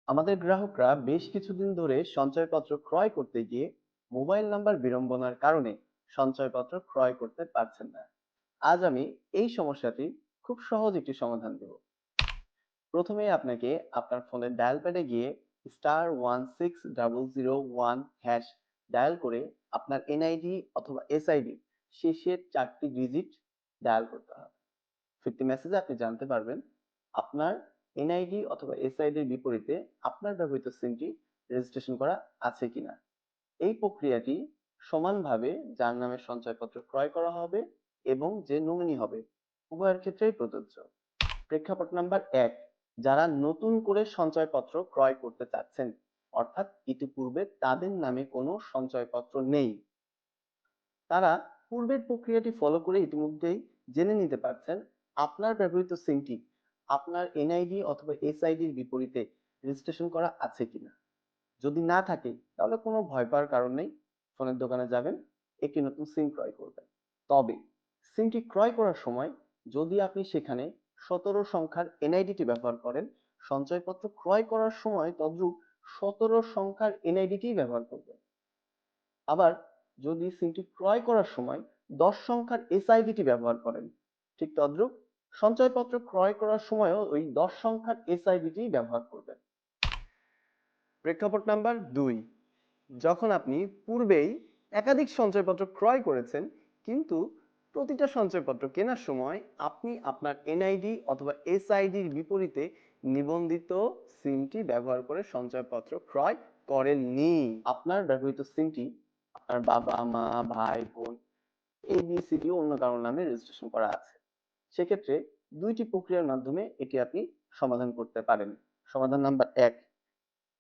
আমাদের গ্রাহকরা বেশ কিছুদিন ধরে সঞ্চয়পত্র ক্রয় করতে গিয়ে মোবাইল নাম্বার বিড়ম্বনার কারণে সঞ্চয়পত্র ক্রয় করতে পারছেন না। আজ আমি এই সমস্যাটি খুব সহজ একটি সমাধান দেব। প্রথমেই আপনাকে আপনার ফোনের ডায়াল প্যাডে গিয়ে *16001# ডায়াল করে আপনার এনআইডি অথবা এসআইডি শেষের 4টি ডিজিট ডায়াল করতে হবে। ফিরতি মেসেজে আপনি জানতে পারবেন আপনার এনআইডি অথবা এসআইডির বিপরীতে আপনার ব্যবহৃত সিমটি রেজিস্ট্রেশন করা আছে কিনা। এই প্রক্রিয়াটি সমানভাবে যার নামে সঞ্চয়পত্র ক্রয় করা হবে এবং যে নমিনি হবে উভয়ের ক্ষেত্রেই প্রযোজ্য। প্রেক্ষাপট নাম্বার 1, যারা নতুন করে সঞ্চয়পত্র ক্রয় করতে চাচ্ছেন, অর্থাৎ ইতিপূর্বে তাদের নামে কোনো সঞ্চয়পত্র নেই, তারা পূর্বের প্রক্রিয়াটি ফলো করে ইতিমধ্যেই জেনে নিতে পারছেন আপনার ব্যবহৃত সিমটি আপনার এনআইডি অথবা এসআইডির বিপরীতে রেজিস্ট্রেশন করা আছে কিনা। যদি না থাকে তাহলে কোনো ভয় পাওয়ার কারণ নেই। ফোনের দোকানে যাবেন, একটি নতুন সিম ক্রয় করবেন। তবে সিমটি ক্রয় করার সময় যদি আপনি সেখানে 17 সংখ্যার এনআইডিটি ব্যবহার করেন, সঞ্চয়পত্র ক্রয় করার সময় তদ্রূপ 17 সংখ্যার এনআইডিটি ব্যবহার করবেন। আবার যদি সিমটি ক্রয় করার সময় 10 সংখ্যার এসআইডিটি ব্যবহার করেন, ঠিক তদ্রূপ সঞ্চয়পত্র ক্রয় করার সময়ও ওই 10 সংখ্যার এসআইডিটি ব্যবহার করবেন। প্রেক্ষাপট নাম্বার 2, যখন আপনি পূর্বেই একাধিক সঞ্চয়পত্র ক্রয় করেছেন কিন্তু প্রতিটা সঞ্চয়পত্র কেনার সময় আপনি আপনার এনআইডি অথবা এসআইডির বিপরীতে নিবন্ধিত সিমটি ব্যবহার করে সঞ্চয়পত্র ক্রয় করেননি। আপনার ব্যবহৃত সিমটি আপনার বাবা মা ভাই বোন এবিসিডি অন্য কারোর নামে রেজিস্ট্রেশন করা আছে। সেক্ষেত্রে দুইটি প্রক্রিয়ার মাধ্যমে এটি আপনি সমাধান করতে পারেন। সমাধান নাম্বার 1,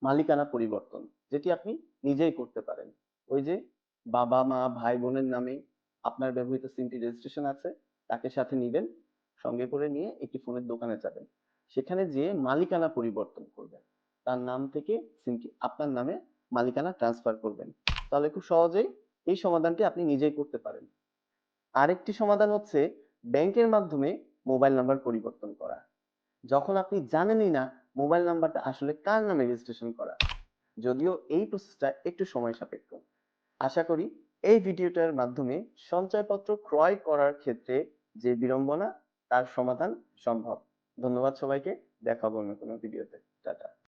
মালিকানা পরিবর্তন, যেটি আপনি নিজেই করতে পারেন। ওই যে বাবা মা ভাই বোনের নামে আপনার ব্যবহৃত সিমটি রেজিস্ট্রেশন আছে, তাকে সাথে নিবেন, সঙ্গে করে নিয়ে একটি ফোনের দোকানে যাবেন, সেখানে যেয়ে মালিকানা পরিবর্তন করবেন, তার নাম থেকে সিমটি আপনার নামে মালিকানা ট্রান্সফার করবেন। তাহলে খুব সহজেই এই সমাধানটি আপনি নিজেই করতে পারেন। আরেকটি সমাধান হচ্ছে ব্যাংকের মাধ্যমে মোবাইল নাম্বার পরিবর্তন করা। যখন আপনি জানেনই না মোবাইল নাম্বারটা আসলে কার নামে রেজিস্ট্রেশন করা, যদিও এই প্রসেসটা একটু সময় সাপেক্ষ। আশা করি এই ভিডিওটার মাধ্যমে সঞ্চয়পত্র ক্রয় করার ক্ষেত্রে যে বিড়ম্বনা তার সমাধান সম্ভব। ধন্যবাদ সবাইকে। দেখা হবে অন্য কোনো ভিডিওতে। টাটা।